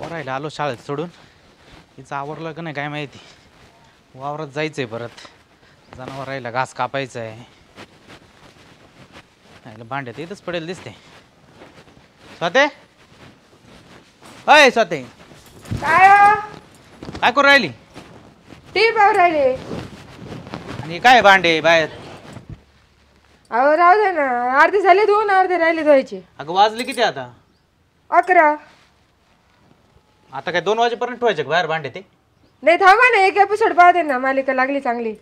आवरायला आलो शाळेत सोडून. हिचं आवरलं का नाही काय माहिती. वावरात जायचंय परत. जनावरायला घास कापायचा आहे. भांड्यात इथंच पडेल दिसते. स्वाते, अय स्वाते, काय काय करू राहिली? टी पाहू राहिले. आणि काय भांडे बाहेर? अहो राहू दे ना, अर्धे झाले धुवून अर्धे राहिले धुवायचे. अगं वाजले किती आता? 11. आता काय 2 वाजेपर्यंत ठेवायचे का बाहेर भांडे ते? नाही थांबा ना, एक एपिसोड पाहते ना, मालिका लागली चांगली.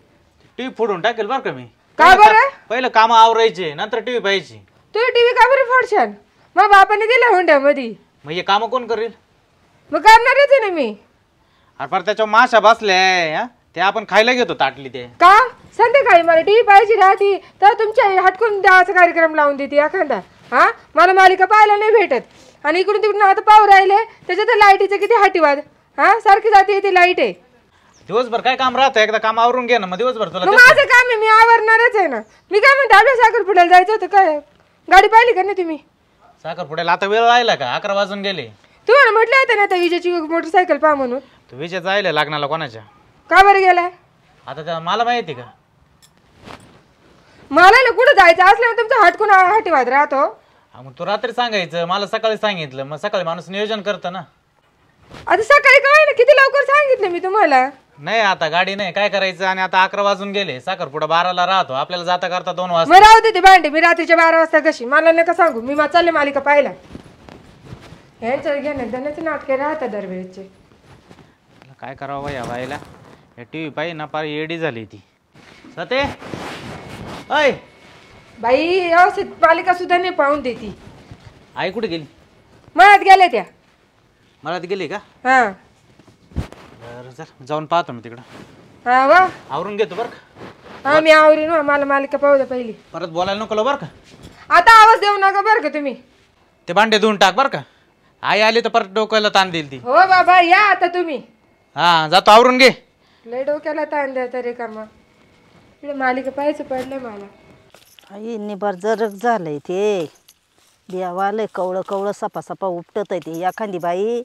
टीव्ही फोडून टाकेल बरं का मी. का बरं? पहिलं काम आवरायचे नंतर टीव्ही पाहायची. तू टीव्ही का बरं फोडशाल? मग बापाने दिला हुंड्यामध्ये. मग हे काम कोण करेल? मग करणारच आहे ना मी. अरे पर त्याच्यावर माशा बसल्या ते आपण खायला घेतो ताटली ते. का संध्याकाळी मला टीव्ही पाहायची राहती तर तुमच्या हटकून द्यावाचा कार्यक्रम लावून देते एखादा. हा मला मालिका पाहायला नाही भेटत. आणि इकडून तिकडून आता पाहू राहिले त्याच्यात लाईटीचे किती हाटीवाद. हा सारखी जाते येते लाईट आहे. दिवसभर काय काम राहतं? एकदा काम आवरून घे ना, मग दिवसभर तुला माझं काम आहे, मी आवरणारच आहे ना. मी काय म्हणते आपल्या साखरपुड्याला जायचं होतं काय? गाडी पाहिली का नाही तुम्ही? साखरपुड्याला आता वेळ राहिला का? 11 वाजून गेले. तुम्हाला म्हटलं होतं ना त्या विजेची मोटरसायकल पहा म्हणून. तू विजय जायला लग्नाला कोणाच्या? का बरं गेलाय? आता त्या मला माहिती का? मला ना कुठं जायचं असल्यावर तुमचा हटकून हाटीवाद राहतो. मग तू रात्री सांगायचं, मला सकाळी सांगितलं, मग सकाळी माणूस नियोजन करतं ना. आता सकाळी काय ना किती लवकर सांगितलं मी तुम्हाला. नाही आता गाडी नाही, काय करायचं? आणि आता 11 वाजून गेले. साखरपुडा 12ला राहतो, आपल्याला जाता करता 2 वाजता. मग राहू दे ते भांडे, मी रात्रीच्या 12 वाजता कशी मला नका सांगू. मी चालले मालिका पाहिला. ह्यांचं घेण्याचे नाटके राहतात दरवेळेचे. काय करावं या बाईला? या टीव्ही पाहिजे ना, पार एडी झाली ती. सते अय बाई व्यवस्थित मालिका सुद्धा नाही पाहून देती. आई कुठे गेली? मळ्यात गेल्या त्या. मला ती गेली का? हा बरं चल जाऊन पाहतो मी तिकडं. हा वा आवरून घेतो बरं का. हा मी आवरीन. मला मालिका पाहू द्या पहिली. परत बोलायला नको बरं का. आता आवाज देऊ नका बरं का तुम्ही. ते भांडे धुवून टाक बरं का. आई आली तर परत डोक्याला ताण देईल ती. हो बाबा या आता तुम्ही. हा जातो, आवरून घे. लय डोक्याला ताण द्या तरी कामा. इकडे मालिका पाहायचं पडलंय मला. आई निबार जरक झालंय ते. देवालय कवळं कवळं सपा सपा उपटत आहे ते. एखादी बाई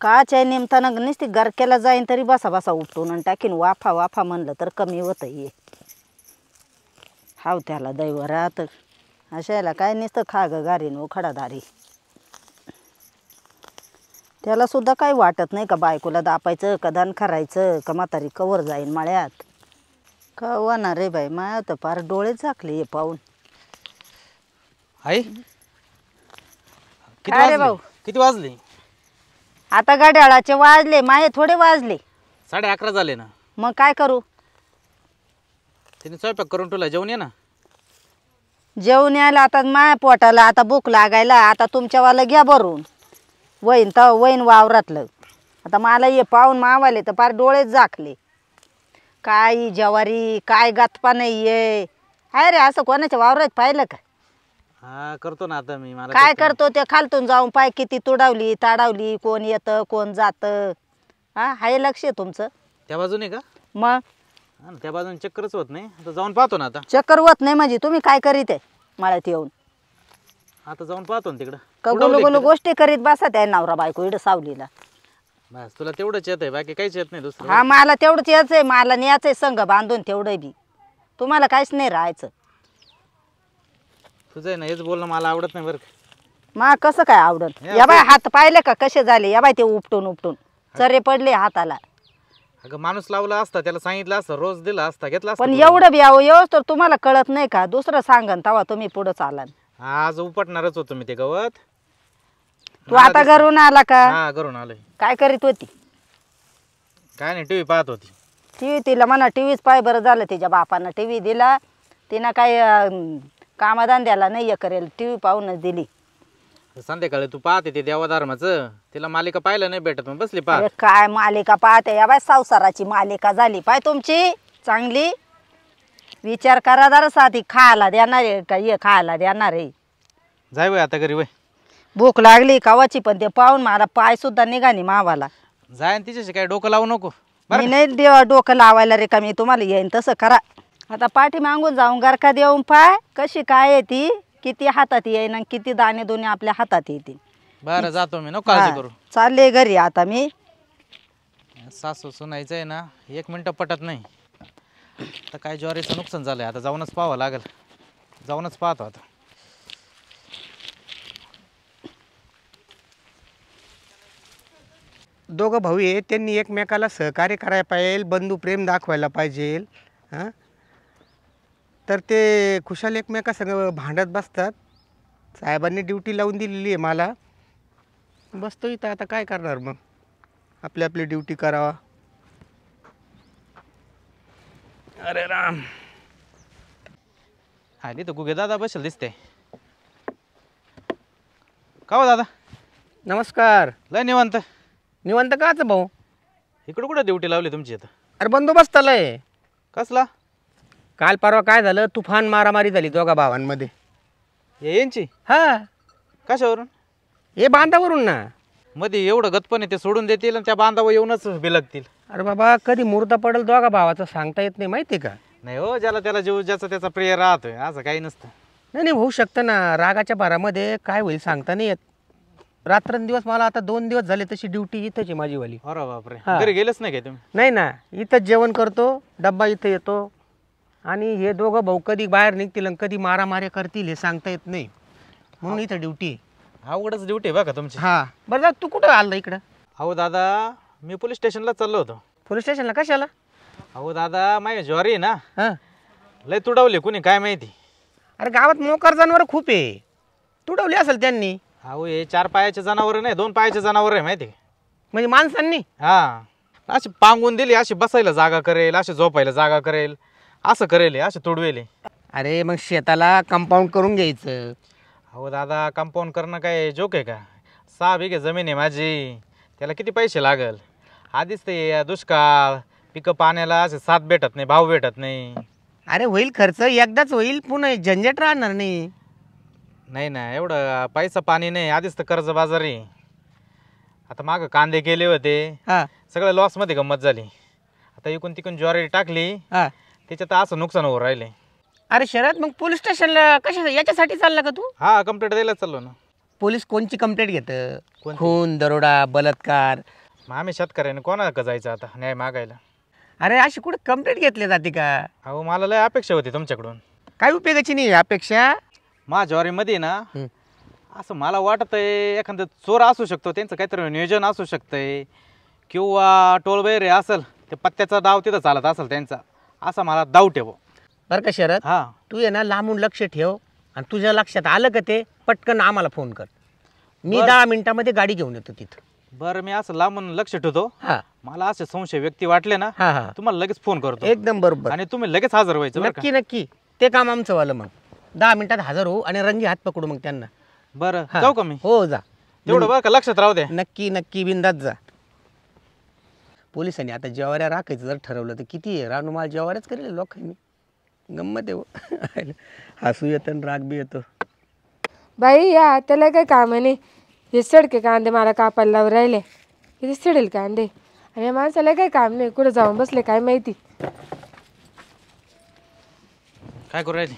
काच्या निमताना नुसती गरक्याला जाईन तरी बसा बसा उपटून आणि टाकीन. वाफा वाफा म्हणलं तर कमी होतं ये. हाव त्याला दैव राहत अशायला काय नुसतं खाग गारीन उखडादारी. त्याला सुद्धा काही वाटत नाही का बायकोला दापायचं का धन करायचं का म्हातारी कवर जाईन माळ्यात. का होणार रे बाई, माया तर फार डोळे झाकले हे पाहून. आई काय रे भाऊ? किती वाजले? आता गाड्याळाचे वाजले, माये थोडे वाजले. 11:30 झाले ना. मग काय करू? तिने स्वयंपाक करून ठेवला, जेवण ये ना. जेवण यायला आता माया पोटाला आता भूक लागायला. आता तुमच्यावाला घ्या भरून वैन तर वैन वावरातलं. आता मला ये पाहून मावाले तर फार डोळेच झाकले. काय ज्वारी काय गातपा नाही आहे. हाय रे असं कोणाच्या वावरात पाहिलं का? हा करतो ना आता मी. मला काय करतो ते खालतून जाऊन पाय किती तुडावली ताडावली, कोण येतं कोण जातं. हा हाय लक्ष तुमचं त्या बाजूने का? मग त्या बाजूने चक्करच होत नाही. आता जाऊन पाहतो ना. आता चक्कर होत नाही म्हणजे तुम्ही काय करीत आहे मळ्यात येऊन? आता जाऊन पाहतो ना तिकडं. का गोलू गोलू गोष्टी करीत बसा त्या नवरा बायको इकडं सावलीला. बस तुला तेवढंच येत आहे, बाकी काहीच येत नाही दुसरं. हा मला तेवढंच यायचंय. मला न्यायचंय संघ बांधून तेवढं बी. तुम्हाला काहीच नाही राहायचं. तुझं आहे ना हेच बोलणं मला आवडत नाही बरं का. मा कसं काय आवडत? या बाय हात पाहिले का कसे झाले? या बाय ते उपटून उपटून चरे पडले हाताला. अगं माणूस लावला असता, त्याला सांगितलं असतं, रोज दिला असता, घेतला असता. पण एवढं बी यावं येऊस तर तुम्हाला कळत नाही का? दुसरं सांगन तेव्हा तुम्ही पुढं चालान. आज उपटणारच होतो मी ते गवत. तू आता घरून आला का? हा घरून आलोय. काय करीत होती? काय नाही, टीव्ही पाहत होती. टीव्ही तिला म्हणा टीव्हीच पाय. बरं झालं तिच्या बापानं टीव्ही दिला. तिनं काय कामाधंद्याला नाही हे करेल, टीव्ही पाहूनच दिली. संध्याकाळी तू पाहते ते देवाधर्माचं, तिला मालिका पाहिलं नाही भेटत, मग बसली अरे पाहत. काय मालिका पाहते या बाय? संसाराची मालिका झाली पाय तुमची चांगली. विचार करा जरा साधी. खायला देणार आहे का? ये खायला देणार आहे. जाय वय आता घरी वय. भूक लागली कावाची. पण ते पाहून मला पाय सुद्धा निघानी मावाला. जाय आणि तिच्याशी काय डोकं लावू नको. मी नाही डोकं लावायला रे का मी. तुम्हाला येईन तसं करा. आता पाठी मागून जाऊन गरका देऊन पाय कशी काय आहे ती. किती हातात येईन आणि किती दाणे दोन्ही आपल्या हातात येतील. बरं जातो मी, नको काळजी हा, करू. चालले घरी आता मी. सासू सुनायचं आहे ना, 1 मिनिट पटत नाही. तर काय ज्वारीचं नुकसान झालंय, आता जाऊनच पाहावं लागेल. जाऊनच पाहतो आता. दोघं भाऊ आहे, त्यांनी एकमेकाला सहकार्य करायला पाहिजे, बंधू प्रेम दाखवायला पाहिजे. हां, तर ते खुशाल एकमेकासंग भांडत बसतात. साहेबांनी ड्युटी लावून दिलेली आहे मला, बसतो इथं. आता काय करणार मग, आपली आपली ड्युटी करावा. अरे राम, आली तर गुगे दादा बसेल दिसते. का हो दादा, नमस्कार. लय निवांत. निवांत काच भाऊ? इकडं कुठं ड्युटी लावली तुमची आता? अरे बंदोबस्त आलाय. कसला? काल परवा काय झालं, तुफान मारामारी झाली दोघा भावांमध्ये. यांची? हा, कशावरून? हे बांधावरून ना. मध्ये एवढं गतपणे ते सोडून देतील आणि त्या बांधावर येऊनच बिलगतील. अरे बाबा, कधी मुहूर्त पडेल दोघा भावाचं सांगता येत नाही, माहिती आहे का? नाही हो, ज्याला त्याला जीव ज्याचा त्याचा प्रिय राहतोय, असं काही नसतं. नाही नाही, होऊ शकतं ना. रागाच्या भरामध्ये काय होईल सांगता नाही येत. रात्रंदिवस मला आता 2 दिवस झाले तशी ड्युटी इथंच आहे माझीवाली. अरे बापरे, हा. घरी गेलेच नाही काय तुम्ही? नाही ना, इथंच जेवण करतो, डब्बा इथं येतो. आणि हे दोघं भाऊ कधी बाहेर निघतील आणि कधी मारामाऱ्या करतील हे सांगता येत नाही, म्हणून इथं ड्युटी आहे. अवघडच ड्युटी आहे बघा तुमची. हा, बरं दादा, तू कुठं आला इकडं? अहो दादा, मी पोलीस स्टेशनला चाललो होतो. पोलीस स्टेशनला कशाला? अहो दादा, माझ्या ज्वारी आहे ना, हां. लय तुडवले कुणी काय माहिती. अरे गावात मोकार जनावर खूप आहे, तुडवली असेल त्यांनी. अहो हे 4 पायाचे जनावर नाही, 2 पायाचे जनावर आहे माहिती. म्हणजे माणसांनी. हा, अशी पांगून दिली, अशी बसायला जागा करेल, अशी झोपायला जागा करेल, असं करेल, असे तुडवेले. अरे मग शेताला कंपाऊंड करून घ्यायचं. अहो दादा, कंपाऊंड करणं काय जोक आहे का? 6 बिघे जमीन आहे माझी, त्याला किती पैसे लागल? आधीच ते दुष्काळ, पिकं पाण्याला असे साथ भेटत नाही, भाव भेटत नाही. अरे होईल खर्च, एकदाच होईल, पुन्हा झंझट राहणार नाही. नाही ना, एवढं पैसा पाणी नाही, आधीच तर कर्ज बाजारी. आता मागं कांदे केले होते, हा सगळं लॉसमध्ये गंमत झाली. आता इकून तिकून ज्वारी टाकली, हा. त्याच्यात असं नुकसान होऊ राहिले. अरे शरद, मग पोलीस स्टेशनला कशा याच्यासाठी चालला का तू? हा, कंप्लेंट द्यायला चाललो ना. पोलीस कोणची कंप्लेंट घेतं? कोणती? खून, दरोडा, बलात्कार. मग आम्ही शेतकऱ्याने कोणाला जायचं आता न्याय मागायला? अरे अशी कुठे कंप्लेंट घेतली जाते का? अहो मला लय अपेक्षा होती तुमच्याकडून. काय उपयोगाची नाही अपेक्षा. माझ्या ज्वारीमध्ये ना असं मला वाटतंय एखादं चोर असू शकतो, त्यांचं काहीतरी नियोजन असू शकतंय, किंवा टोलबैरे असेल, ते पत्त्याचा डाव तिथं चालत असेल त्यांचा, असा मला डाऊट आहे. बरं का शरद, हा, तू आहे ना लांबून लक्ष ठेव, आणि तुझ्या लक्षात आलं का ते पटकन आम्हाला फोन कर. मी बरं. 10 मिनिटामध्ये गाडी घेऊन येतो तिथं. बरं, मी असं लांबून लक्ष ठेवतो. हा मला असे संशय व्यक्ती वाटले ना, हा हा, तुम्हाला लगेच फोन करतो, एकदम बरोबर. आणि तुम्ही लगेच हजर व्हायचं बरं का? नक्की नक्की, ते काम आमचं वालं. मग 10 मिनिटात हजर होऊ आणि रंगी हात पकडू मग त्यांना. बरं, हा. जाऊ का मी? हो जा. तेवढं बरं का, लक्षात राहू द्या. नक्की नक्की, बिंदात जा. पोलिसांनी आता जेवाऱ्या राखायचं जर ठरवलं तर किती आहे, रानूमाल जेवाऱ्याच करेल लोकांनी. गंमत आहे हो. हसू येतं आणि राग बी येतो. बाई या त्याला काही काम नाही, हे सडके कांदे मला कापायला लावून राहिले, किती सडेल कांदे, आणि या माणसाला काही काम नाही, कुठं जाऊन बसले काय माहिती. काय करू राहिली?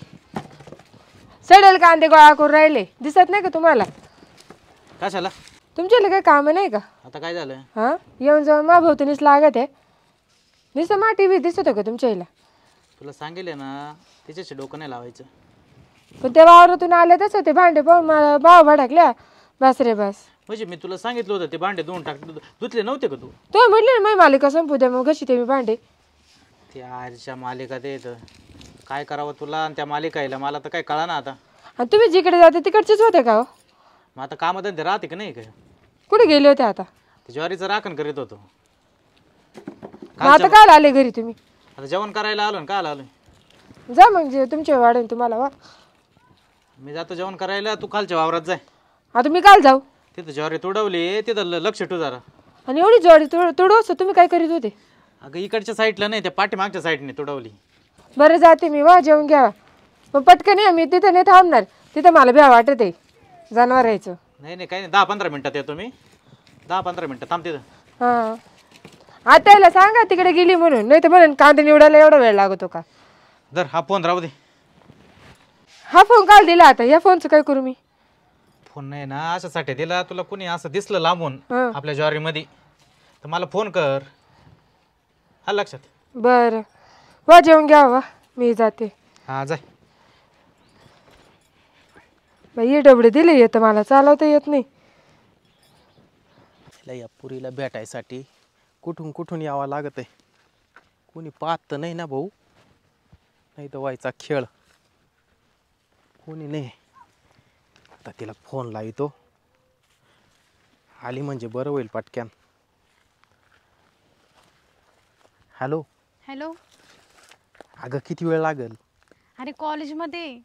सडेल कांदे गोळा करून राहिले, दिसत नाही का तुम्हाला? कशाला? तुमच्याला काही काम नाही का? आता काय झालं? हां, येऊन जाऊन मा भोवतनीच लागत आहे. नुसतं मा टी व्ही दिसत का तुमच्या इला? तुला सांगेल ना, तिच्याशी डोकं नाही लावायचं. पण त्या वावरातून आले तसं ते भांडे पाहून मला भाव भडकल्या, बस रे बस. म्हणजे मी तुला सांगितलं होतं ते भांडे धुवून टाक, धुतले नव्हते का तू? तो म्हटले ना माझी मालिका संपू द्या, मग कशी ते मी भांडे. त्या आरच्या मालिका ते काय करावं तुला आणि त्या मालिकाईला, मला तर काय कळा ना आता. आणि तुम्ही जिकडे जाते तिकडचेच होते का हो? मग आता कामधंदे राहते का नाही काय? कुठे गेले होते आता? ते ज्वारीचं राखण करीत होतो. मग आता काय आले घरी तुम्ही? आता जेवण करायला आलो ना, काय आलोय? जा मग जे तुमच्या वाढेन तुम्हाला वा. मी जातो जेवण करायला, तू खालच्या वावरात जाय. आता मी काल जाऊ? तिथं ज्वारी तुडवली, तिथं लक्ष ठेव जरा. आणि एवढी ज्वारी तुडवस तुम्ही काय करीत होते? अगं इकडच्या साईडला नाही, त्या पाठीमागच्या साईडने तुडवली. बरं जाते मी, वा जेवण घ्या. पण पटकन या, मी तिथं नाही थांबणार, तिथं मला भ्या वाटत आहे जनावर यायचं. नाही नाही, काही नाही, 10-15 मिनिटात येतो मी. 10-15 मिनिटं थांब तिथं. हां, आता याला सांगा तिकडे गेली म्हणून, नाही तर म्हणून कांदे निवडायला एवढा वेळ लागतो का? जर हा फोन राहू दे. हा फोन काल दिला, आता या फोनचं काय करू मी? फोन नाही ना अशासाठी दिला, तुला कुणी असं दिसलं लांबून हं. आपल्या ज्वारीमध्ये तर मला फोन कर. आलं लक्षात? बरं वा जेवून घ्या वा, मी जाते. हा जाय. बाई हे डबडे दिले येतं, मला चालवता येत नाही. या पुरीला भेटायसाठी कुठून कुठून यावं लागत आहे. कोणी पाहत तर नाही ना भाऊ, नाही तर व्हायचा खेळ. कोणी नाही. आता तिला फोन लावितो, आली म्हणजे बरं होईल पटक्यान. हॅलो. हॅलो. अगं किती वेळ लागेल? अरे कॉलेजमध्ये.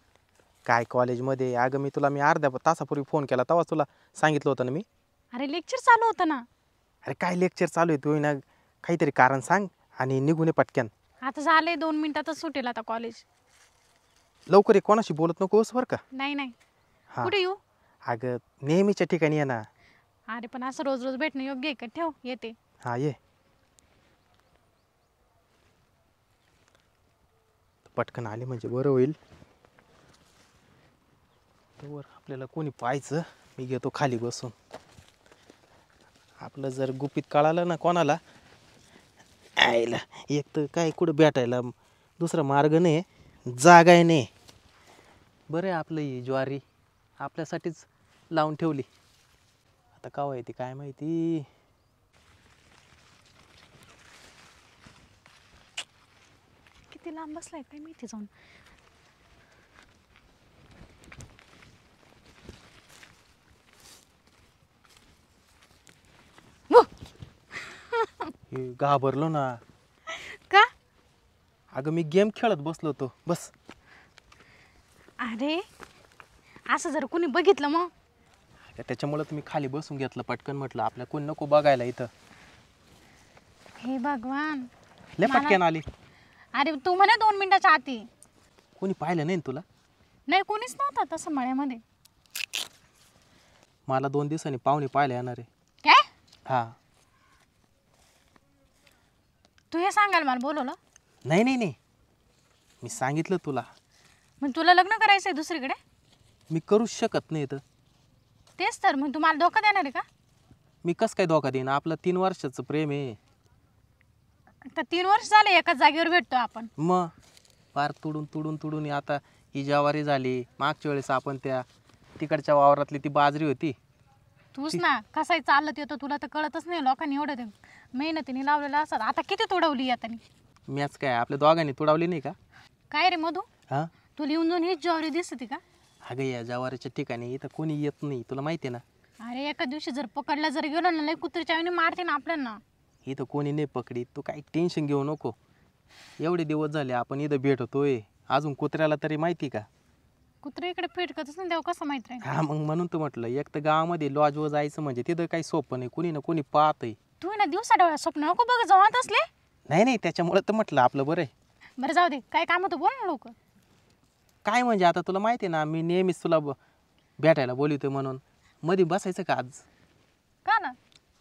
काय कॉलेजमध्ये? अगं मी अर्ध्या तासापूर्वी फोन केला, तेव्हा तुला सांगितलं होतं ना मी. अरे लेक्चर चालू होतं ना. अरे काय लेक्चर चालू आहे? तू ना काहीतरी कारण सांग आणि निघून ये पटक्यान. आता झाले 2 मिनिटातच सुटेल आता कॉलेज. लवकर ये, कोणाशी बोलत नकोस बरं का. नाही नाही. हा. कुठे येऊ? अगं नेहमीच्या ठिकाणी ये ना. अरे पण असं रोज रोज भेटणं योग्य आहे का? ठेव येते. हा ये. पटकन आली म्हणजे बरं होईल. तोवर आपल्याला कोणी पाहायचं, मी घेतो खाली बसून. आपलं जर गुपित कळालं ना कोणाला, आयला एक तर काय कुठं भेटायला दुसरा मार्ग नाही, जागा आहे नाही. बरं आहे आपलं ही ज्वारी आपल्यासाठीच लावून ठेवली. आता केव्हा येते काय माहिती. किती लांब बसलाय काय माहिती जाऊन. हे घाबरलो ना. का? अगं मी गेम खेळत बसलो होतो बस. अरे असं जर कोणी बघितलं मग. त्याच्यामुळे तुम्ही खाली बसून घेतलं पटकन. म्हटलं आपल्या कोण नको बघायला इथं. हे भगवान. लय पटकन आली. अरे तू म्हणे 2 मिनिटाच्या आती. कोणी पाहिलं नाही ना तुला? नाही कोणीच नव्हतं तसं मळ्यामध्ये. मला 2 दिवसांनी पाहुणे पाहायला येणार आहे. काय? हा. तू हे सांगायला मला बोलवलं? नाही नाही नाही, मी सांगितलं तुला. मग तुला लग्न करायचंय दुसरीकडे? मी करूच शकत नाही तर. तेच तर. मग तुम्हाला धोका देणार आहे का? मी कसं काय धोका देईन? आपलं 3 वर्षाचं प्रेम आहे. तर 3 वर्ष झाले एकाच जागेवर भेटतो आपण. मग पार तुडून आता ही ज्वारी झाली. मागच्या वेळेस आपण त्या तिकडच्या वावरातली ती बाजरी होती. तूच ना कसाही चालत येतो, तुला तर कळतच नाही. लोकांनी एवढं ते मेहनतीने लावलेलं असत. आता किती तोडवली आता. मॅच काय आपल्या दोघांनी तुडावली नाही का? काय रे मधू, हा. तुला येऊन जाऊन हीच ज्वारी दिसते का? अगं या ज्वारीच्या ठिकाणी इथं कोणी येत नाही, तुला माहिती आहे ना. अरे एका दिवशी जर पकडला जर गेलो ना, लय कुत्रीच्या आईने मारते ना आपल्याला. इथं कोणी नाही पकडी. तू काही टेन्शन घेऊ नको. एवढे दिवस झाले आपण इथं भेटतोय, अजून कुत्र्याला तरी माहिती का? कुत्रे इकडे फिटकतच नाही, तेव्हा कसं माहित राहील? हा मग म्हणून तर म्हटलं, एक तर गावामध्ये लॉजवर जायचं म्हणजे तिथं काही सोपं नाही. कोणी ना कोणी पाहतंय. तू ना दिवसा डोळ्यात स्वप्न नको बघ जवात असले. नाही त्याच्यामुळे तर म्हटलं आपलं बरं आहे. बरं जाऊ दे, काय काम होतं बोल ना लवकर. काय म्हणजे आता तुला माहिती आहे ना, मी नेहमीच तुला भेटायला बोलवतोय म्हणून. मध्ये बसायचं का आज? का ना?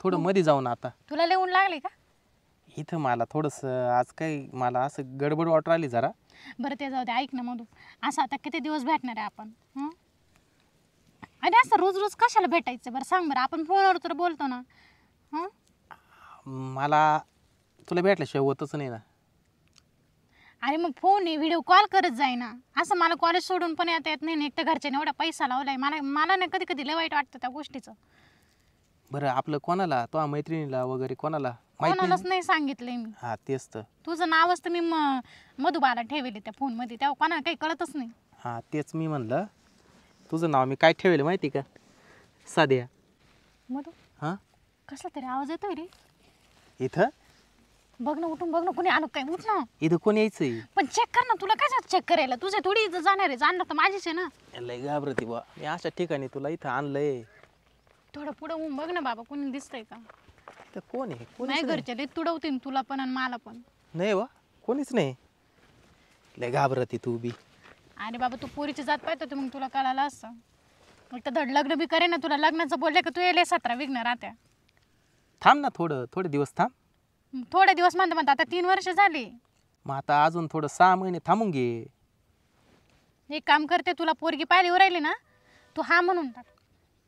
थोडं मध्ये जाऊन आता. तुला लिहून लागले का? इथं मला थोडंसं आज काही मला असं गडबड वाटू राहिली जरा. बरं ते जाऊ दे. ऐक ना मधू, असं आता किती दिवस भेटणार आहे आपण? आणि असं रोज रोज कशाला भेटायचं? बरं सांग बरं, आपण फोनवर तर बोलतो ना. मला तुला भेटल्याशिवाय होतच नाही ना. अरे मग फोन आहे, व्हिडिओ कॉल करत जाय ना. असं मला कॉलेज सोडून पण येता येत नाही. एक तर घरच्याने एवढा पैसा लावलाय. मला ना कधी कधी लय वाईट वाटतं त्या गोष्टीचं. बरं आपलं कोणाला, तो मैत्रिणीला वगैरे कोणाला माहित कोणालाच नाही? नाही सांगितलंय मी. हा तेच तर. तुझं नावच तर मी मधुबाला ठेवले त्या फोनमध्ये, तेव्हा कोणाला काही कळतच नाही. हा तेच मी म्हणलं. तुझं नाव मी काय ठेवलं माहिती का? साध्या. मधू हा कसला तरी आवाज येतोय रे. इथं बघ ना, उठून बघ ना, कोणी आलं काय? उठ ना. इथं कोण यायचंय? पण चेक कर ना, तुला काय चेक करायला? तुझे थोडी इथं जाणार आहे, जाणार तर माझीच आहे ना. लय घाबरती बा. मी अशा ठिकाणी तुला इथं आणलंय. थोडं पुढे होऊन बघ ना बाबा, कोणी दिसतंय का? तर कोण आहे? कोणीच नाही, नाही. घरचे लय तुडवतील तुला पण आणि मला पण. नाही बा, कोणीच नाही. लय घाबरती तू बी. अरे बाबा, तू पोरीची जात पाहतो तर मग तुला कळालं असतं. मग तर धड लग्न बी करे ना. तुला लग्नाचं बोलले का तू येले 17 विघ्न राहत्या. थांब ना थोडे दिवस थांब. थोडे दिवस म्हणता आता 3 वर्ष झाली. मग आता अजून थोडं 6 महिने थांबून घे. एक काम करते, तुला पोरगी पाहिली राहिली ना, तू हा म्हणून टाक.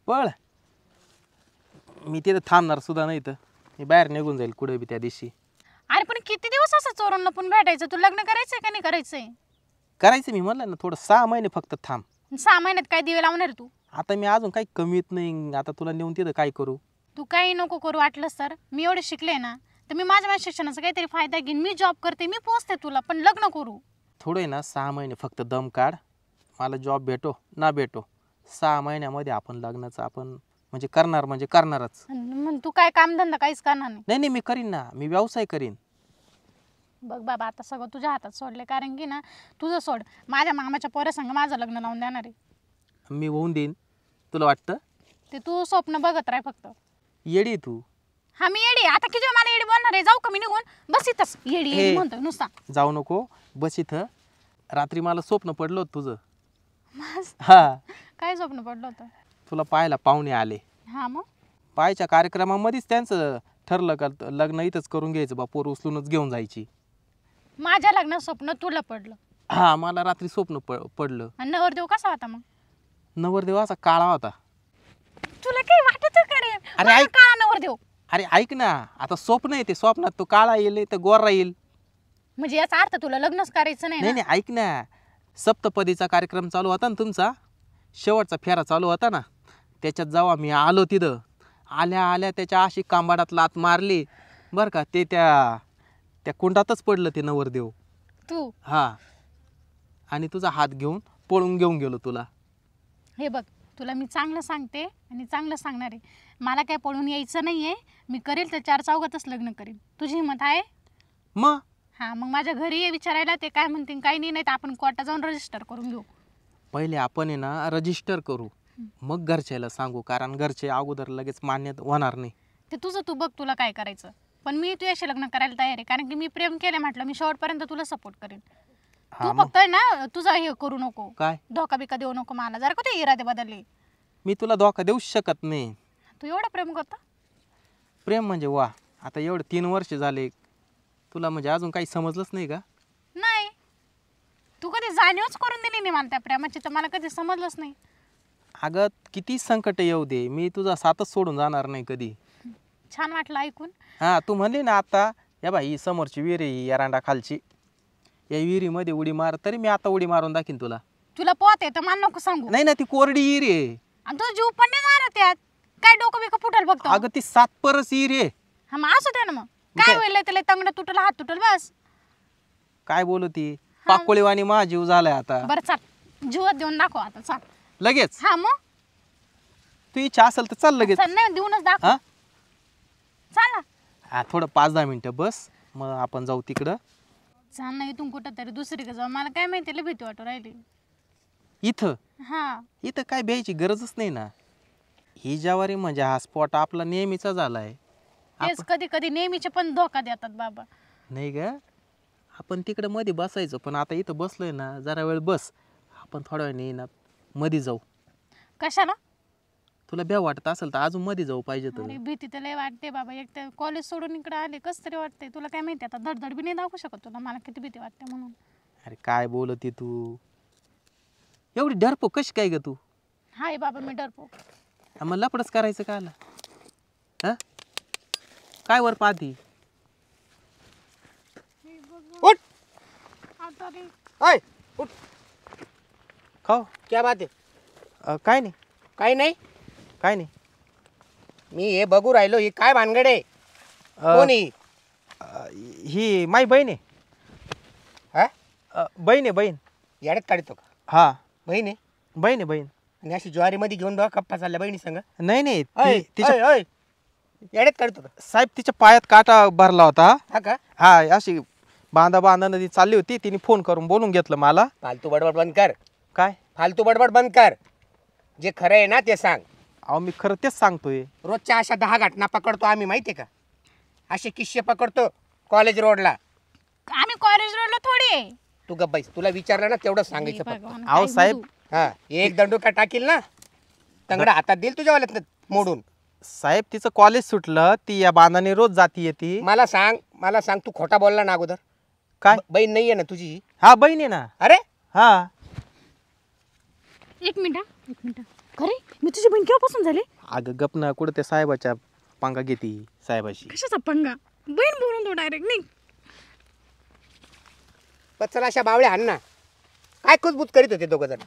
पळ. मी तिथं थांबणार सुद्धा नाही तर मी बाहेर निघून जाईल कुठे बी त्या दिवशी. अरे पण किती दिवस असं चोरून लपून भेटायचं? तू लग्न करायचंय का नाही करायचंय? करायचं मी म्हणलं ना, थोडं 6 महिने फक्त थांब. 6 महिन्यात काय दिवे लावणार तू? आता मी अजून काही कमी येत नाही. आता तुला नेऊन तिथं काय करू? तू काही नको करू वाटलंस तर. मी एवढे शिकले ना, तर मी माझ्या शिक्षणाचा काहीतरी फायदा घेईन. मी जॉब करते, मी पोचते तुला, पण लग्न करू. थोडं आहे ना 6 महिने फक्त दम काढ. मला जॉब भेटो ना भेटो, 6 महिन्यामध्ये आपण लग्नाचं आपण म्हणजे करणारच. मग तू काय कामधंदा काहीच करणार नाही? नाही मी करीन ना, मी व्यवसाय करीन. बघ बाबा, आता सगळं तुझ्या हातात सोडले. कारण की ना, तुझं सोड, माझ्या मामाच्या पोरासंग माझं लग्न लावून देणार आहे. मी होऊन देईन तुला वाटतं? ते तू स्वप्न बघत राह फक्त. येडी तू. हा मी येडी? आता किती वेळ मला येडी बोलणार आहे? जाऊ का मी निघून? बस इथंच येडी येडी म्हणतोय नुसता. जाऊ नको, बस इथं. रात्री मला स्वप्न पडलं होतं तुझं. हा. काय स्वप्न पडलं होतं? तुला पाहायला पाहुणे आले. हा मग पाहायच्या कार्यक्रमामध्येच त्यांचं ठरलं का लग्न इथंच करून घ्यायचं बा, पोर उचलूनच घेऊन जायची. माझ्या लग्नात स्वप्न तुला पडलं? हा, मला रात्री स्वप्न पडलं. आणि नवरदेव कसा होता मग? नवरदेव असा काळा होता. तुला काही वाटत का रे? अरे मला ऐक. काळा नवरदेव? अरे ऐक ना, आता स्वप्न आहे ते, स्वप्नात तो काळा येईल तर गोरा येईल. म्हणजे याचा अर्थ तुला लग्नच करायचं नाही नाही ना? नाही, ऐक ना. सप्तपदीचा कार्यक्रम चालू होता ना तुमचा, शेवटचा फेरा चालू होता ना, त्याच्यात जेव्हा मी आलो तिथं, आल्या आल्या त्याच्या अशी कांबाडात लात मारली बरं का, ते त्या कुंडातच पडलं ते नवरदेव. तू हा, आणि तुझा हात घेऊन पळून घेऊन गेलो तुला. हे बघ, तुला मी चांगलं सांगते आणि चांगलं सांगणार आहे. मला काय पळून यायचं नाहीये. मी करेल तर 4 चौघातच लग्न करेल. तुझी हिंमत आहे? मग हा, मग माझ्या घरी ये विचारायला, ते काय म्हणतील काही नाही, तर आपण कोर्टात जाऊन रजिस्टर करून घेऊ. पहिले आपण आहे ना रजिस्टर करू, मग घरच्याला सांगू, कारण घरचे अगोदर लगेच मान्य होणार नाही. ते तुझं तू बघ तुला काय करायचं. पण मी तुझ्याशी लग्न करायला तयार आहे, कारण की मी प्रेम केलं म्हटलं, मी शेवटपर्यंत तुला सपोर्ट करेन. हा, तू मग फक्त ना तुझं हे करू नको, काय? धोका बिका देऊ नको मला. जरा का ते इरादे बदलले. मी तुला धोका देऊ शकत नाही. तू एवढं प्रेम करता? प्रेम म्हणजे वा, आता एवढे 3 वर्ष झाले, तुला म्हणजे अजून काही समजलंच नाही का? नाही, तू कधी जाणीवच करून दिली नाही मला त्या प्रेमाची, तर मला कधी समजलंच नाही. अगं किती संकट येऊ दे, मी तुझा साथच सोडून जाणार नाही कधी. छान वाटलं ऐकून. हा, तू म्हणली ना आता, या बाई ही समोरची विहीर आहे, ही एरांडा खालची, या विहिरीमध्ये उडी मार, तरी मी आता उडी मारून दाखीन तुला. तुला पोहते तर मला नको सांगू. नाही ना, ती कोरडी विहीर आहे. आणि तुझा जीव पण नाही मारत त्यात. काय डोकं बिकं फुटल बघतो? अगं ती 7 परस विहीर आहे. हा मग असू दे ना. मग काय होईल? त्याला तंगड तुटल, हात तुटल, बस. काय बोलती? पाकोळीवाणी माझा जीव झालाय आता. बरं चाल, जीवात देऊन दाखव आता, चाल लगेच? हा मग तू इच्छा असेल तर चाल लगेच. चल, नाही देऊनच दाखव. हा चाल ना. हा, थोडं 5-10 मिनिटं बस, मग आपण जाऊ तिकडं. चाल ना, इथून कुठं तरी दुसरीकडे जाऊ. मला काय माहिती, लय भीती वाटू राहिली. इथं हा, इथं काय भ्यायची गरजच नाही ना. ही ज्वारी म्हणजे हा स्पॉट आपला नेहमीचा झालाय. तेच कधी कधी नेहमीचे पण धोका देतात बाबा. नाही ग, आपण तिकडं मध्ये बसायचं, पण आता इथं बसलोय ना, जरा वेळ बस, आपण थोड्या वेळ ना मध्ये जाऊ. कशाला? तुला भ्या वाटत असेल तर अजून मध्ये जाऊ पाहिजे तर. अरे भीती तर लय वाटते बाबा. एक तर कॉलेज सोडून इकडे आले, कस तरी वाटते. तुला काय माहिती, आता धडधड बी नाही दाखवू शकत तुला, मला किती भीती वाटते म्हणून. अरे काय बोलती तू, एवढी डरपोक कशी काय ग तू? हाय बाबा, मी डरपोक. मग लपडच करायचं का आला? हा, काय वर पाहती? उठ. आता रे, ओय, उठ. खाऊ? क्या बात आहे? काय नाही, काही नाही. काय नाही. मी हे बघू राहिलो, ही काय भानगड आहे? कोणी? ही माई बहीण आहे. हा, बहीण आहे, बहीण. याड्यात काढतो का? हा, बहीण आहे. बहीण आहे, बहीण. आणि अशी ज्वारीमध्ये घेऊन बघा कप्पा चालल्या बहिणी संग. नाही नाही, ओय, तिच्या ओय, ओय. याड्यात काढतो का? साहेब तिच्या पायात काटा भरला होता. हा का? हा, अशी बांधा नदी चालली होती, तिने फोन करून बोलून घेतलं मला. फालतू बडबड बंद कर. काय? फालतू बडबड बंद कर. जे खरं आहे ना ते सांग. अहो मी खरं तेच सांगतोय. रोजच्या अशा 10 घटना पकडतो आम्ही, माहितीये का? असे किस्से पकडतो कॉलेज रोडला. आम्ही कॉलेज रोडला थोडी आहे. तू गप्प बैस, तुला विचारलं ना तेवढं सांगायचं फक्त. भगवान, अहो काय साहेब, बोलू? हा, एक दंडुका टाकील ना, तंगडा हातात देईल तुझ्या वाल्यात मोडून. साहेब तिचं कॉलेज सुटलं, ती या बांधाने रोज जाती येते. मला सांग तू खोटा बोलला ना अगोदर? काय? बहीण नाहीये ना तुझी? हा, बहीण आहे ना. अरे हा, एक मिनिट. खरे मी तुझी बहीण केव्हापासून झाली? अगं गप ना, कुठं त्या साहेबाच्या पांगा घेती साहेबाशी. कशाचा पंगा? बहीण बोलून तो डायरेक्ट नाही. चला अशा बावळे आण ना. काय कुजबूज करीत होते दोघं जण?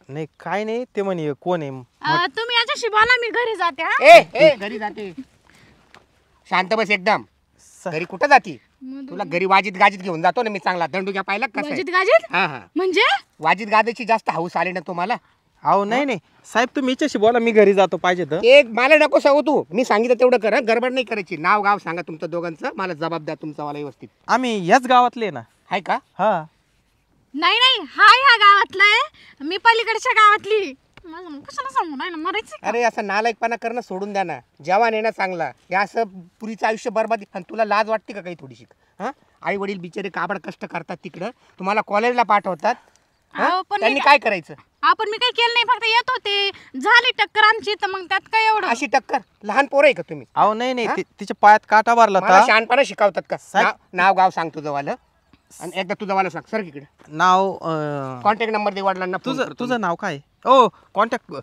नाही काय नाही, ते म्हणे कोण आहे. तुम्ही याच्याशी बोला, मी घरी जाते. हा ए घरी जाते. शांत बस एकदम. घरी कुठं जाती? तुला घरी वाजीत गाजीत घेऊन जातो ना मी चांगला. दंडुक्या पाहिला कसं आहे? वाजीत गाजीत हा हा. म्हणजे वाजीत गाजाची जास्त हौस आली ना तुम्हाला. अहो नाही नाही साहेब, तुम्ही हिच्याशी बोला, मी घरी जातो पाहिजे तर. एक मला नको सांगू तू. मी सांगितलं तेवढं कर. गडबड नाही करायची. नाव गाव सांगा तुमचं दोघांचं. मला जबाब द्या तुमचा मला व्यवस्थित. आम्ही ह्याच गावातले ना. आहे का? हा नाही नाही, हा ह्या गावातला आहे, मी पलीकडच्या गावातली. माझं कशाला सांगू नाही ना, मरायचं. अरे असं नालायकपणा करणं सोडून द्या ना. जवान आहे ना चांगला. हे असं पुरीचं आयुष्य बरबाद. आणि तुला लाज वाटते का काही थोडीशी? हा, आई वडील बिचारे काबड कष्ट करतात तिकडं, तुम्हाला कॉलेजला पाठवतात. हा? अहो, पण त्यांनी मी काय करायचं? आपण मी काही केलं नाही, फक्त येत होते, झाली टक्कर आमची, तर मग त्यात काय एवढं. अशी टक्कर? लहान पोरं आहे का तुम्ही? अहो नाही नाही, तिच्या पायात काटा भरला मला होता. शहाणपणा शिकवतात का? साहेब- नाव गाव सांग तुझं वालं. आणि एकदा तुझं वालं सांग. सर इकडे नाव कॉन्टॅक्ट नंबर दे वडिलांना. phone तुझं करतो तुझं नाव काय? ओ कॉन्टॅक्ट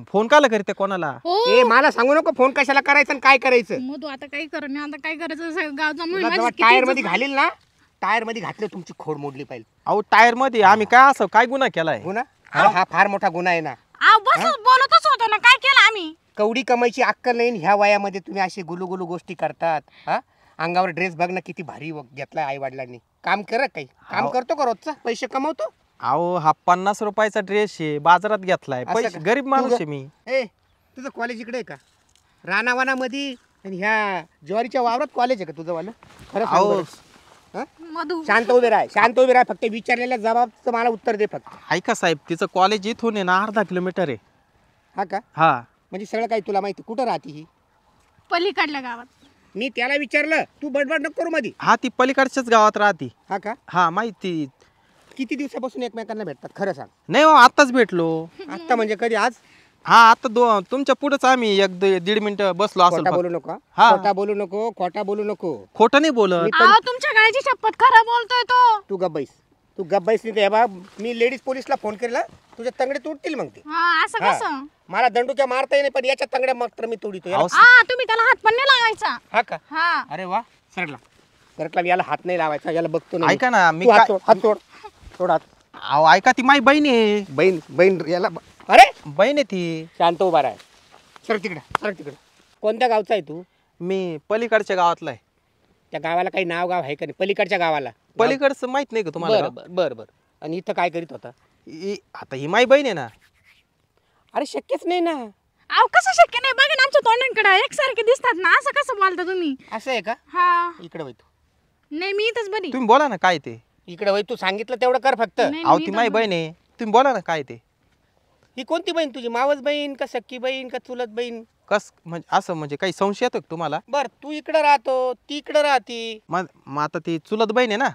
फोन काला करते कोणाला? हो मी. ए मला सांगू नको फोन कशाला करायचं आणि काय करायचं. मग तू आता काय कर नाही, आता काय करायचं? गाव तुला जमून जेव्हा टायर मध्ये घालील ना, टायर मध्ये घातलं तुमची खोड मोडली पाहिजे. अहो टायर मध्ये आम्ही काय असं काय गुन्हा केलाय? गुन्हा? अरे हा फार मोठा गुन्हा आहे ना. बस बोलतच होतो ना, काय केलं आम्ही? कवडी कमाईची अक्कल नाही. ह्या वयामध्ये तुम्ही अशी गुलू गोष्टी करतात. हा, अंगावर ड्रेस बघ ना किती भारी घेतलाय आई वडिलांनी. काम कर काही. काम करतो का रोजचा? पैसे कमवतो? अहो हा 50 रुपयाचा ड्रेस आहे, बाजारात घेतलाय. असं पैसे का? गरीब माणूस तू आहे मी. ए तुझं कॉलेज इकडे आहे का? रानावानामध्ये आणि ह्या ज्वारीच्या वावरात कॉलेज आहे का तुझं वालं? खरं सांग अहो बरं. हा? मधू शांत उभे राह. शांत उभे राह. फक्त विचारलेल्या जबाबचं मला उत्तर दे फक्त. ऐका साहेब, तिचं कॉलेज इथून आहे ना 1/2 किलोमीटर आहे. हा का? हा म्हणजे सगळं काही तुला माहिती. कुठं राहते ही? पलीकडल्या गावात. मी त्याला विचारलं, तू बडबड नको करू मध्ये. हा ती पलीकडच्याच गावात राहते. हा का? हा माहिती. किती दिवसापासून एकमेकांना भेटतात खरं सांग. नाही हो, आताच भेटलो. आत्ता म्हणजे कधी? आज? हा आता तुमच्या पुढेच आम्ही 1-1.5 मिनिटं बसलो असेल. खोटा बोलू नको. हा. खोटा बोलू नको. खोटा बोलू नको. खोटं नाही बोलत. तुमच्या गायची शपथ, खरं बोलतोय तो. तू गब्बाईस. तू गब्बाईस नाही. बा मी लेडीज पोलीसला फोन केला. तुझ्या तंगडे तुटतील मग ते. असं हा. कसं? मला दंडुक्या मारता येईल पण याच्या तंगड्या मात्र मी तोडीतो. अहो, तुम्ही त्याला हात पण नाही लावायचा. हा का? हा अरे वा. सरकला सरकला. याला हात नाही लावायचा. याला बघतो ना. ऐका ना, मी तू हात काय- सोड. हात सोड. सोड हात. अहो ऐका, ती माझी बहीण आहे. बहीण याला अरे बहीण आहे ती. शांत उभा राह. सर तिकडे. सर तिकडे. कोणत्या गावचा आहे तू? मी पलीकडच्या गावातला आहे. त्या गावाला काही नाव गाव आहे का नाही? पलीकडच्या गावाला? पलीकडचं माहित नाही का तुम्हाला? बरं बरं बरं. आणि इथं काय करीत होता? आता ही माझी बहीण आहे ना. अरे शक्यच नाही ना. कसं शक्य नाही? बघा ना, आमच्या तोंडांकडे एकसारखे दिसतात ना, असं कसं बोलता तुम्ही? असं आहे का? हा इकडे वय तू. नाही, मी इथंच बरी. तुम्ही बोला ना काय ते. इकडे वय. तू सांगितलं तेवढं कर फक्त. नाही, अहो मी ती इथंच माझी बरी. बहीण आहे, तुम्ही बोला ना काय ते. ही कोणती बहीण तुझी? मावस बहीण का सक्की बहीण का चुलत बहीण? कस म्हणजे असं म्हणजे काही संशय येतो का तुम्हाला? बर तू इकडे राहतो, ती इकडे राहती. मग आता ती चुलत बहीण आहे ना.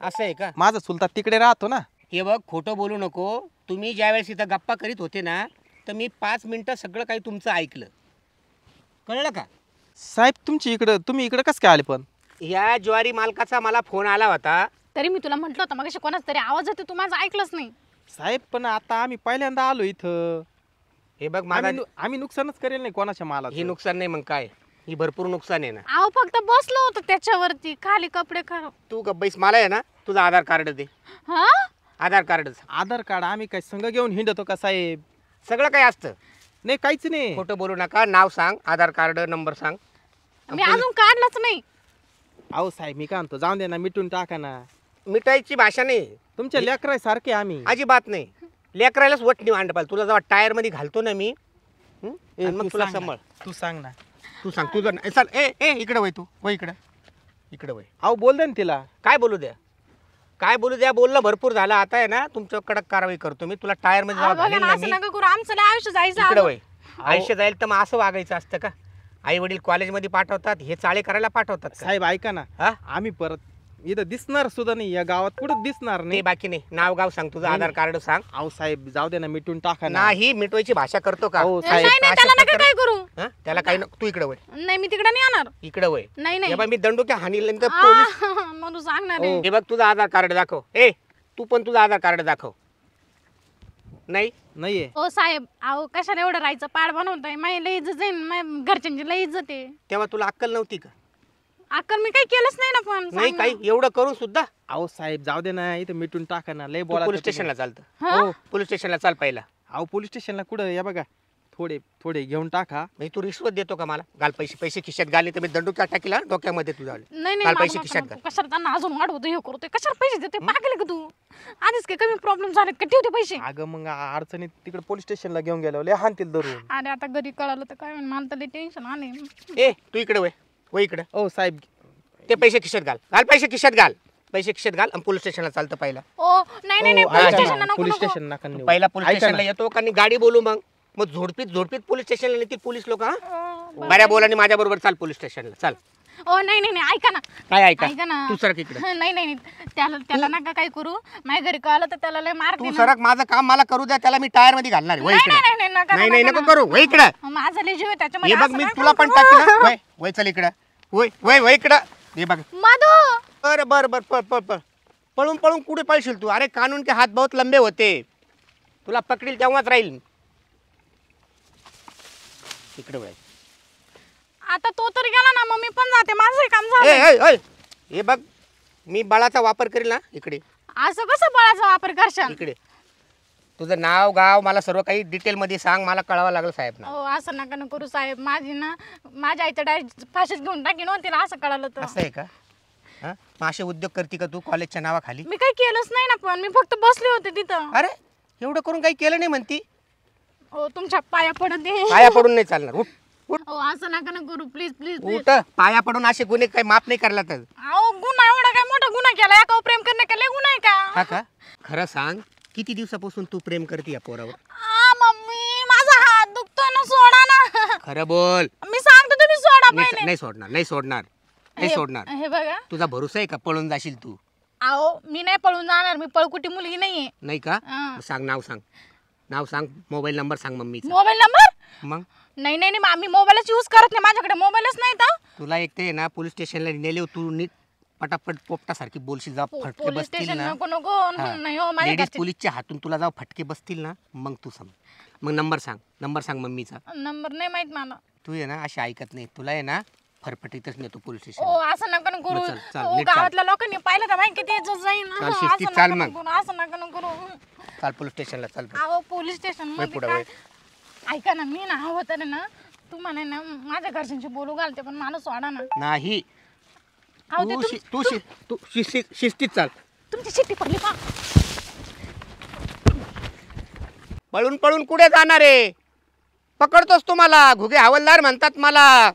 असं आहे का? माझा चुलता तिकडे राहतो ना. हे बघ खोटं बोलू नको. तुम्ही ज्यावेळेस इथं गप्पा करीत होते ना, तर मी 5 मिनिटं सगळं काही तुमचं ऐकलं. कळलं का? साहेब तुम्ही इकडे कसं काय आले पण? या ज्वारी मालकाचा मला फोन आला होता. तरी मी तुला म्हटलं होतं, मग कोणाच तरी आवाज येतो, तू माझं ऐकलंच नाही. साहेब पण आता आम्ही पहिल्यांदा आलो इथं. हे बघ माझा आम्ही नुकसानच करेल नाही कोणाच्या मालाचं. हे नुकसान नाही मग काय? ही भरपूर नुकसान आहे ना. अहो फक्त बसलो होतो त्याच्यावरती, खाली कपडे खराब. तू गब्बाईस. मला आहे ना तुझं आधार कार्ड दे. हा आधार कार्ड. आधार कार्ड आम्ही काय संघ घेऊन हिंडतो का साहेब? सगळं काही असतं. नाही काहीच नाही. खोटं बोलू नका. नाव सांग, आधार कार्ड नंबर सांग. मी अजून काढलंच नाही. अहो साहेब मी काय म्हणतो, जाऊन दे ना, मिटून टाका ना. मिठाईची भाषा नाही. तुमच्या लेकराय सारखे आम्ही. अजिबात नाही. लेकरायलाच वटणी मांड पाहिजे. तुला जेव्हा टायर मध्ये घालतो ना मी, आणि मग तू तुला सांग ना. सांभाळ. तू सांग ना. तू सांग तुझं. चल ए इकडे वय. तू वय इकडे. इकडे वय. अहो बोल दे ना तिला. काय बोलू द्या? काय बोलू द्या? बोलणं भरपूर झालं. आता आहे ना तुमच्या कडक कारवाई करतो मी. तुला टायर मध्ये अहो, जेव्हा बघा घालेल ना, ना असं मी, नका करू. आमचं लय आयुष्य जायचं इकडे अजून. वय. आयुष्य जाईल तर मग असं वागायचं असतं का? आई वडील कॉलेजमध्ये पाठवतात, हे चाळे करायला पाठवतात का? साहेब ऐका ना, हा? आम्ही परत इथं दिसणार सुद्धा नाही, या गावात कुठं दिसणार ते नाही. बाकी नाही. नाव गाव सांग तुझं. आधार कार्ड सांग. अहो साहेब जाऊ दे ना, मिटून टाका ना. नाही मिटवायची भाषा करतो का? हो, नाही नाही, त्याला नका काय करू. हा? त्याला काही नको. तू इकडे वय. नाही, मी तिकडे नाही येणार. इकडे वय. नाही नाही. हे बघ मी दंडुक्या हानील तर पोलीस. मग तू सांगणार आहे. हे बघ तुझं आधार कार्ड दाखव. ए तू पण तुझं आधार कार्ड दाखव. नाही नाहीये. ओ साहेब अहो कशाला एवढं राहायचं पाड बनवताय माझी लई इज्जत जाईन माझ्या घरच्यांची लई इज्जत आहे. तेव्हा तुला अक्कल नव्हती का? अक्कल मी काही केलंच नाही ना पण नाही काही एवढं करून सुद्धा अहो साहेब जाऊ दे ना, इथं मिटून टाका ना, लय तू बोला. पोलीस स्टेशनला चालतं. हा? पोलीस स्टेशनला चाल पहिला. अहो पोलीस स्टेशनला कुठं या बघा, थोडे थोडे घेऊन टाका. म्हणजे तू रिश्वत देतो का मला? घाल पैसे, पैसे खिशात घाली तर मी दंडूक टाकीला डोक्यामध्ये तुझ्या. नाही नाही घाल मागू पैसे नका, खिशात नको. घाल. कशाला त्यांना अजून वाढवतो हे करतो कशाला पैसे देते पागल का तू? आधीच काही कमी प्रॉब्लेम झाले का ठेवते पैसे? अगं मग अडचणीत तिकडे पोलीस स्टेशनला घेऊन गेलो, लय हाणतील धरून. अरे आता घरी कळालं तर काय होईल? मला तर लई टेन्शन आले. ए तू इकडे वय इकडे. ओ साहेब ते पैसे खिशात घाल. घाल पैसे खिशात घाल. पैसे खिशात घाल आणि पोलीस स्टेशनला चालतं पहिला. ओ नाही नाही नाही ओ, पोलीस ऐका ना, स्टेशनला नको पोलीस नको. स्टेशन नका नेऊ. पहिला पोलीस ऐका स्टेशनला ना. येतो का गाडी बोलू मग झोडपीत पोलीस स्टेशनला नेतील पोलीस लोक. हा बऱ्या बोलाने माझ्या बरोबर चाल पोलीस स्टेशनला चाल. ओ नाही नाही नाही ऐका ना काय ऐका? ऐका ना. तू सरक इकडे. नाही नाही नाही. त्याला नका काय करू माझ्या घरी कळालं तर त्याला लय मार तू देणार. सरक, माझं काम मला करू द्या. त्याला मी टायर मध्ये घालणार आहे. वय नाही इकडे. नाही नाही नका नाही नाही नका नको करू. वय इकडे. माझा लय जीव आहे हे त्याच्यामध्ये बघ असं मी नका तुला पण करू. टाकेल. वय वय चल इकडे. वय इकडे. हे बघ. मधू बर पळून पळून कुठे पळशील तू? अरे कानून के हात बहुत लंबे होते. तुला पकडील तेव्हाच राहील. इकडे वळ. आता तो तर गेला ना मग मी पण जाते माझं काम झालं. हे बघ मी बळाचा वापर करेल ना. इकडे असं कसं बळाचा वापर करशाल? इकडे. तुझं नाव गाव मला सर्व काही डिटेल मध्ये सांग. मला कळावं लागलं साहेब ना. हो असं नका न करू साहेब. माझ्या आईचं डायरेक्ट फाशीत घेऊन टाकीन हो तिला असं कळालं तर. असं आहे का? हा मग असे उद्योग करते का तू कॉलेजच्या नावाखाली? मी काही केलंच नाही ना पण मी फक्त बसले होते तिथं. अरे एवढं करून काही केलं नाही म्हणती. हो तुमच्या पाया पडते. पाया पडून नाही चालणार. उठ हो असं नका न करू प्लीज प्लीज. उठ. पाया पडून असे गुन्हे काही माफ नाही करला तर. अहो गुन्हा एवढा काय मोठा गुन्हा केला? एका प्रेम करणे का लय गुन्हा आहे का? हा का? खरं सांग किती दिवसापासून तू प्रेम करते या पोरावर? मम्मी माझा हात दुखतोय ना सोडा ना. खरं बोल. मी सांगतो तुम्ही सोडा नाही पहिले. नाही सोडणार. नाही सोडणार. नाही सोडणार. हे बघा तुझा भरोसा आहे का पळून जाशील तू? अहो मी नाही पळून जाणार. मी पळकुटी मुलगी नाहीये. नाही का? हा. सांग नाव सांग मोबाईल नंबर सांग मम्मीचा. Mobile number? मग नाही नाही नाही आम्ही मोबाईलच यूज करत नाही. माझ्याकडे मोबाईलच नाही तर. तुला एक ते ना पोलीस स्टेशनला नेले तू नीट पटापट पोपटासारखी बोलशील. जा फटके पोलीस बसतील स्टेशन ना. नको नको नाही हो माझ्या लेडीज घरचे- पोलीसच्या हातून तुला जाऊ फटके बसतील ना मग तू समज. मग नंबर सांग मम्मीचा. नंबर नाही माहित मला. तू आहे ना अशी ऐकत नाही. तुला आहे ना फरफटीतच नेतो पोलीस स्टेशन. ओ असं नका न करू. मग चल, ओ, नीट चाल. गावातल्या लोकांनी पाहिलं तर माहिती किती इज्जत जाईल. चाल, असं शिस्तीत नका चाल न मग. करू, असं नका न करू. चाल पोलीस स्टेशनला चाल. अहो पोलीस स्टेशन वय मध्ये पुढं काय? वय. ऐका ना मी ना हवं तर ना तुम्हाला ना माझ्या घरच्यांशी बोलू घालते पण मला सोडा ना. नाही अहो ते तू शिस्तीत चाल. तुमची शिट्टी पडली का? पळून कुठे जाणार आहे? पकडतोस तुम्हाला घुगे हवालदार म्हणतात मला.